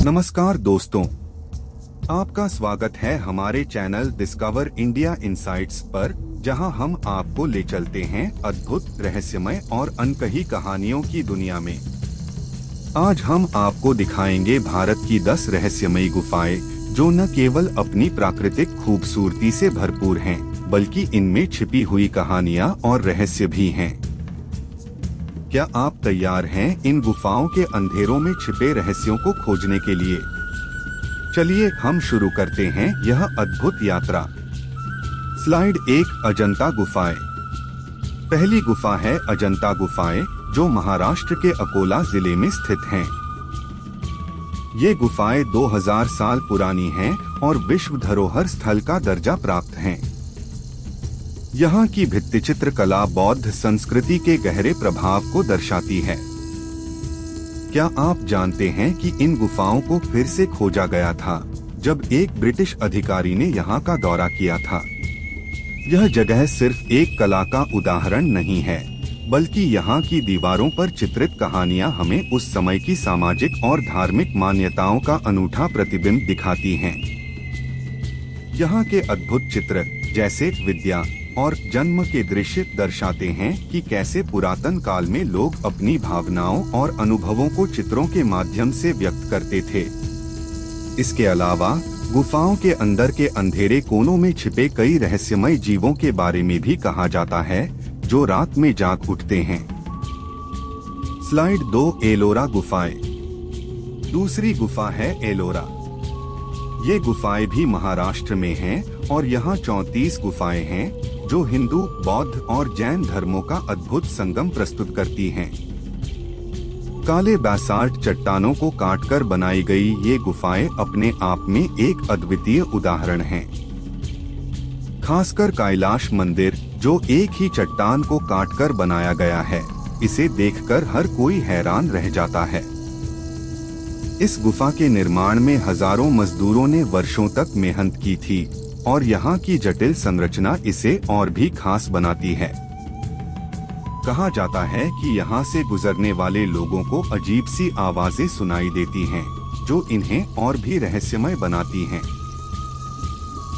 नमस्कार दोस्तों, आपका स्वागत है हमारे चैनल डिस्कवर इंडिया इनसाइट्स पर, जहां हम आपको ले चलते हैं अद्भुत, रहस्यमय और अनकही कहानियों की दुनिया में। आज हम आपको दिखाएंगे भारत की 10 रहस्यमयी गुफाएं, जो न केवल अपनी प्राकृतिक खूबसूरती से भरपूर हैं, बल्कि इनमें छिपी हुई कहानियां और रहस्य भी हैं। क्या आप तैयार हैं इन गुफाओं के अंधेरों में छिपे रहस्यों को खोजने के लिए? चलिए हम शुरू करते हैं यह अद्भुत यात्रा। स्लाइड 1, अजंता गुफाएं। पहली गुफा है अजंता गुफाएं, जो महाराष्ट्र के अकोला जिले में स्थित हैं। ये गुफाएं 2000 साल पुरानी हैं और विश्व धरोहर स्थल का दर्जा प्राप्त हैं। यहाँ की भित्तिचित्र कला बौद्ध संस्कृति के गहरे प्रभाव को दर्शाती है। क्या आप जानते हैं कि इन गुफाओं को फिर से खोजा गया था जब एक ब्रिटिश अधिकारी ने यहाँ का दौरा किया था? यह जगह सिर्फ एक कला का उदाहरण नहीं है, बल्कि यहाँ की दीवारों पर चित्रित कहानियाँ हमें उस समय की सामाजिक और धार्मिक मान्यताओं का अनूठा प्रतिबिंब दिखाती हैं। यहाँ के अद्भुत चित्र, जैसे विद्या और जन्म के दृश्य, दर्शाते हैं कि कैसे पुरातन काल में लोग अपनी भावनाओं और अनुभवों को चित्रों के माध्यम से व्यक्त करते थे। इसके अलावा गुफाओं के अंदर के अंधेरे कोनों में छिपे कई रहस्यमय जीवों के बारे में भी कहा जाता है, जो रात में जाग उठते हैं। स्लाइड 2, एलोरा गुफाएं। दूसरी गुफा है एलोरा। ये गुफाएं भी महाराष्ट्र में हैं और यहाँ 34 गुफाएं हैं, जो हिंदू, बौद्ध और जैन धर्मों का अद्भुत संगम प्रस्तुत करती हैं। काले बासाल्ट चट्टानों को काटकर बनाई गई ये गुफाएं अपने आप में एक अद्वितीय उदाहरण हैं। खासकर कैलाश मंदिर, जो एक ही चट्टान को काटकर बनाया गया है, इसे देखकर हर कोई हैरान रह जाता है। इस गुफा के निर्माण में हजारों मजदूरों ने वर्षों तक मेहनत की थी और यहाँ की जटिल संरचना इसे और भी खास बनाती है। कहा जाता है कि यहाँ से गुजरने वाले लोगों को अजीब सी आवाजें सुनाई देती हैं, जो इन्हें और भी रहस्यमय बनाती हैं।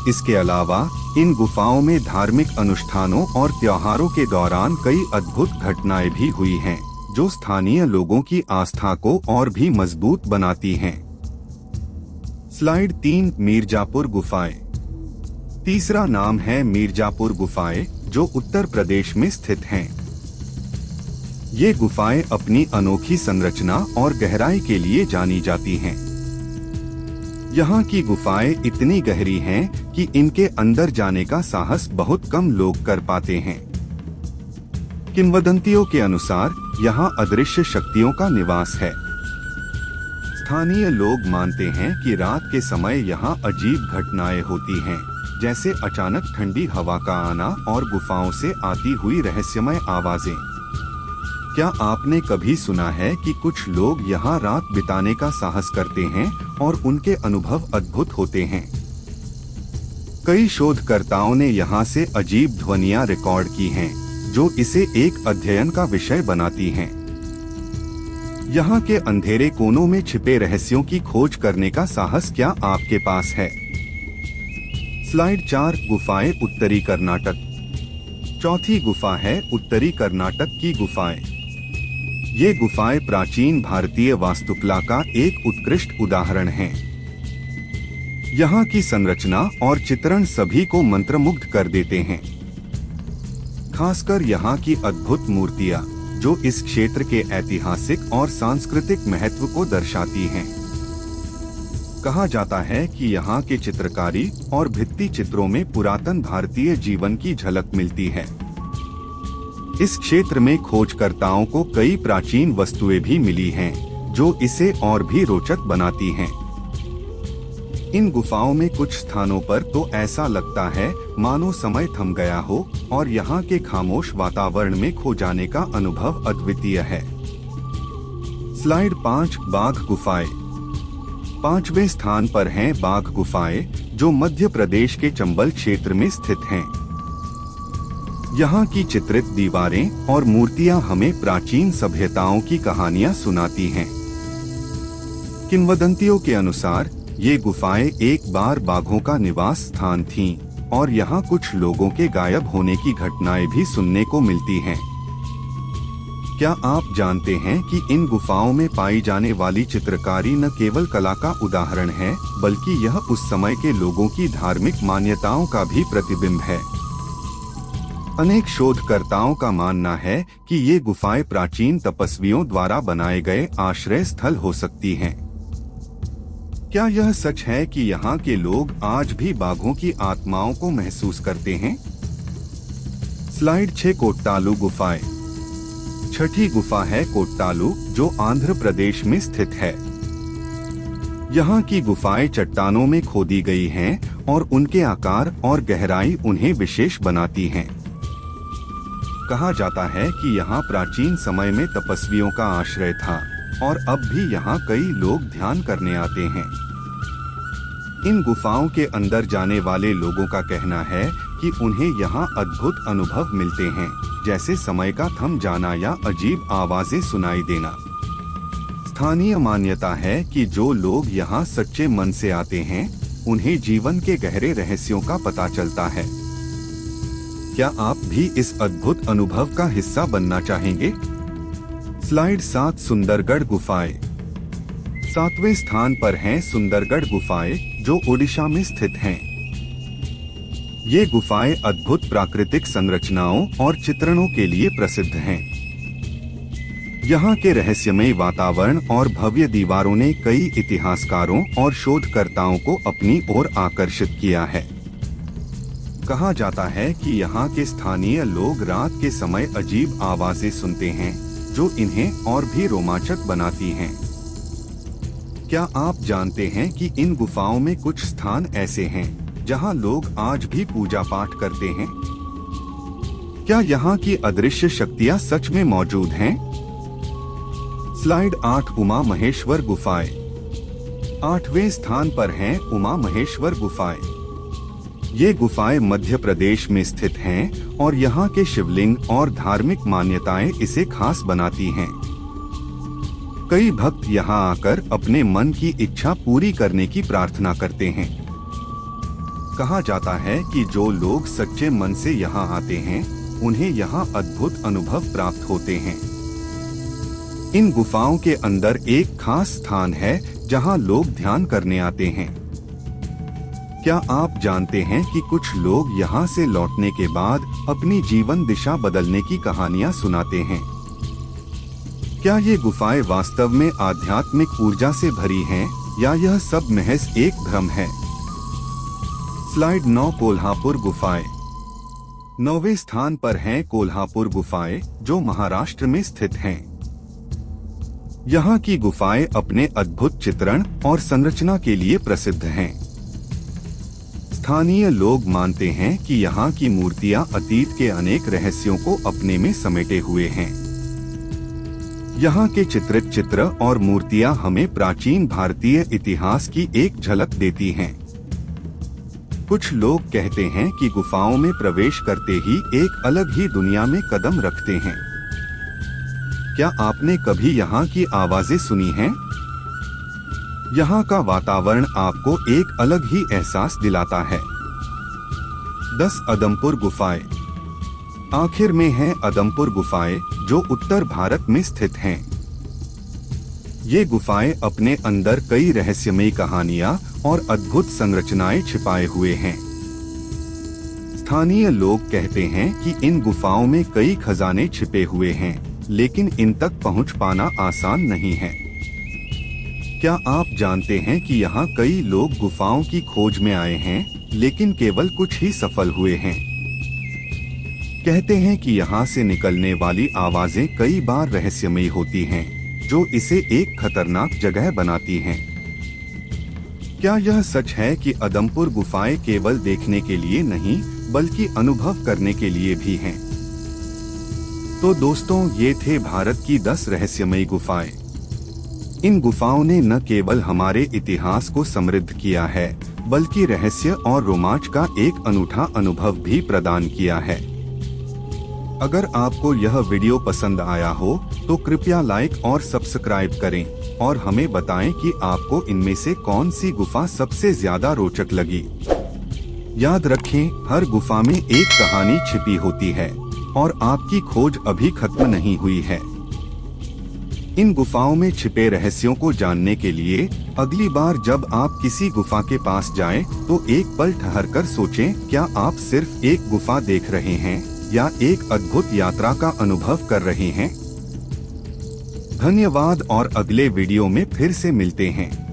इसके अलावा इन गुफाओं में धार्मिक अनुष्ठानों और त्योहारों के दौरान कई अद्भुत घटनाएं भी हुई हैं, जो स्थानीय लोगों की आस्था को और भी मजबूत बनाती हैं। स्लाइड 3, मिर्जापुर गुफाएं। तीसरा नाम है मिर्जापुर गुफाएं, जो उत्तर प्रदेश में स्थित हैं। ये गुफाएं अपनी अनोखी संरचना और गहराई के लिए जानी जाती हैं। यहाँ की गुफाएं इतनी गहरी हैं कि इनके अंदर जाने का साहस बहुत कम लोग कर पाते हैं। किंवदंतियों के अनुसार यहाँ अदृश्य शक्तियों का निवास है। स्थानीय लोग मानते हैं कि रात के समय यहाँ अजीब घटनाएं होती हैं, जैसे अचानक ठंडी हवा का आना और गुफाओं से आती हुई रहस्यमय आवाजें। क्या आपने कभी सुना है कि कुछ लोग यहाँ रात बिताने का साहस करते हैं और उनके अनुभव अद्भुत होते हैं? कई शोधकर्ताओं ने यहाँ से अजीब ध्वनियाँ रिकॉर्ड की हैं, जो इसे एक अध्ययन का विषय बनाती हैं। यहाँ के अंधेरे कोनों में छिपे रहस्यों की खोज करने का साहस क्या आपके पास है? स्लाइड 4, गुफाएं उत्तरी कर्नाटक। चौथी गुफा है उत्तरी कर्नाटक की गुफाएं। ये गुफाएं प्राचीन भारतीय वास्तुकला का एक उत्कृष्ट उदाहरण हैं। यहाँ की संरचना और चित्रण सभी को मंत्रमुग्ध कर देते हैं। खासकर यहाँ की अद्भुत मूर्तियाँ, जो इस क्षेत्र के ऐतिहासिक और सांस्कृतिक महत्व को दर्शाती हैं। कहा जाता है कि यहाँ के चित्रकारी और भित्ति चित्रों में पुरातन भारतीय जीवन की झलक मिलती है। इस क्षेत्र में खोजकर्ताओं को कई प्राचीन वस्तुएं भी मिली हैं, जो इसे और भी रोचक बनाती हैं। इन गुफाओं में कुछ स्थानों पर तो ऐसा लगता है मानो समय थम गया हो और यहाँ के खामोश वातावरण में खो जाने का अनुभव अद्वितीय है। स्लाइड 5, बाघ गुफाएं। 5वें स्थान पर हैं बाघ गुफाएं, जो मध्य प्रदेश के चंबल क्षेत्र में स्थित हैं। यहाँ की चित्रित दीवारें और मूर्तियाँ हमें प्राचीन सभ्यताओं की कहानियाँ सुनाती हैं। किंवदंतियों के अनुसार ये गुफाएं एक बार बाघों का निवास स्थान थीं और यहाँ कुछ लोगों के गायब होने की घटनाएं भी सुनने को मिलती हैं। क्या आप जानते हैं कि इन गुफाओं में पाई जाने वाली चित्रकारी न केवल कला का उदाहरण है, बल्कि यह उस समय के लोगों की धार्मिक मान्यताओं का भी प्रतिबिंब है। अनेक शोधकर्ताओं का मानना है कि ये गुफाएं प्राचीन तपस्वियों द्वारा बनाए गए आश्रय स्थल हो सकती हैं। क्या यह सच है कि यहाँ के लोग आज भी बाघों की आत्माओं को महसूस करते हैं? स्लाइड 6 कोट्टालू गुफाएं। छठी गुफा है कोट्टालू, जो आंध्र प्रदेश में स्थित है। यहाँ की गुफाएं चट्टानों में खोदी गई हैं और उनके आकार और गहराई उन्हें विशेष बनाती हैं। कहा जाता है कि यहाँ प्राचीन समय में तपस्वियों का आश्रय था और अब भी यहाँ कई लोग ध्यान करने आते हैं। इन गुफाओं के अंदर जाने वाले लोगों का कहना है कि उन्हें यहाँ अद्भुत अनुभव मिलते हैं, जैसे समय का थम जाना या अजीब आवाजें सुनाई देना। स्थानीय मान्यता है कि जो लोग यहाँ सच्चे मन से आते हैं, उन्हें जीवन के गहरे रहस्यों का पता चलता है। क्या आप भी इस अद्भुत अनुभव का हिस्सा बनना चाहेंगे? स्लाइड 7 सुंदरगढ़ गुफाएं। 7वें स्थान पर हैं सुंदरगढ़ गुफाएं, जो ओडिशा में स्थित हैं। ये गुफाएं अद्भुत प्राकृतिक संरचनाओं और चित्रणों के लिए प्रसिद्ध हैं। यहाँ के रहस्यमय वातावरण और भव्य दीवारों ने कई इतिहासकारों और शोधकर्ताओं को अपनी ओर आकर्षित किया है। कहा जाता है कि यहाँ के स्थानीय लोग रात के समय अजीब आवाजें सुनते हैं, जो इन्हें और भी रोमांचक बनाती हैं। क्या आप जानते हैं कि इन गुफाओं में कुछ स्थान ऐसे हैं जहां लोग आज भी पूजा पाठ करते हैं? क्या यहाँ की अदृश्य शक्तियां सच में मौजूद हैं? स्लाइड 8 उमा महेश्वर गुफाएं। 8वें स्थान पर हैं उमा महेश्वर गुफाएं। ये गुफाएं मध्य प्रदेश में स्थित हैं और यहाँ के शिवलिंग और धार्मिक मान्यताएं इसे खास बनाती हैं। कई भक्त यहाँ आकर अपने मन की इच्छा पूरी करने की प्रार्थना करते हैं। कहा जाता है कि जो लोग सच्चे मन से यहाँ आते हैं, उन्हें यहाँ अद्भुत अनुभव प्राप्त होते हैं। इन गुफाओं के अंदर एक खास स्थान है जहाँ लोग ध्यान करने आते हैं। क्या आप जानते हैं कि कुछ लोग यहाँ से लौटने के बाद अपनी जीवन दिशा बदलने की कहानियाँ सुनाते हैं? क्या ये गुफाएं वास्तव में आध्यात्मिक ऊर्जा से भरी हैं, या यह सब महज एक भ्रम है? स्लाइड 9 कोल्हापुर गुफाएं। 9वें स्थान पर हैं कोल्हापुर गुफाएं, जो महाराष्ट्र में स्थित हैं। यहाँ की गुफाएं अपने अद्भुत चित्रण और संरचना के लिए प्रसिद्ध हैं। स्थानीय लोग मानते हैं कि यहाँ की मूर्तियाँ अतीत के अनेक रहस्यों को अपने में समेटे हुए हैं। यहाँ के चित्रित चित्र और मूर्तियाँ हमें प्राचीन भारतीय इतिहास की एक झलक देती हैं। कुछ लोग कहते हैं कि गुफाओं में प्रवेश करते ही एक अलग ही दुनिया में कदम रखते हैं। क्या आपने कभी यहाँ की आवाजें सुनी हैं? यहाँ का वातावरण आपको एक अलग ही एहसास दिलाता है। 10 अदमपुर गुफाएं। आखिर में है अदमपुर गुफाएं, जो उत्तर भारत में स्थित हैं। ये गुफाएं अपने अंदर कई रहस्यमयी कहानियां और अद्भुत संरचनाएं छिपाए हुए हैं। स्थानीय लोग कहते हैं कि इन गुफाओं में कई खजाने छिपे हुए हैं, लेकिन इन तक पहुंच पाना आसान नहीं है। क्या आप जानते हैं कि यहाँ कई लोग गुफाओं की खोज में आए हैं, लेकिन केवल कुछ ही सफल हुए हैं। कहते हैं कि यहाँ से निकलने वाली आवाजें कई बार रहस्यमयी होती हैं, जो इसे एक खतरनाक जगह बनाती हैं। क्या यह सच है कि अदमपुर गुफाएं केवल देखने के लिए नहीं, बल्कि अनुभव करने के लिए भी हैं? तो दोस्तों, ये थे भारत की 10 रहस्यमयी गुफाएं। इन गुफाओं ने न केवल हमारे इतिहास को समृद्ध किया है, बल्कि रहस्य और रोमांच का एक अनूठा अनुभव भी प्रदान किया है। अगर आपको यह वीडियो पसंद आया हो, तो कृपया लाइक और सब्सक्राइब करें और हमें बताएं कि आपको इनमें से कौन सी गुफा सबसे ज्यादा रोचक लगी। याद रखें, हर गुफा में एक कहानी छिपी होती है और आपकी खोज अभी खत्म नहीं हुई है। इन गुफाओं में छिपे रहस्यों को जानने के लिए अगली बार जब आप किसी गुफा के पास जाएं, तो एक पल ठहरकर सोचें, क्या आप सिर्फ एक गुफा देख रहे हैं या एक अद्भुत यात्रा का अनुभव कर रहे हैं। धन्यवाद और अगले वीडियो में फिर से मिलते हैं।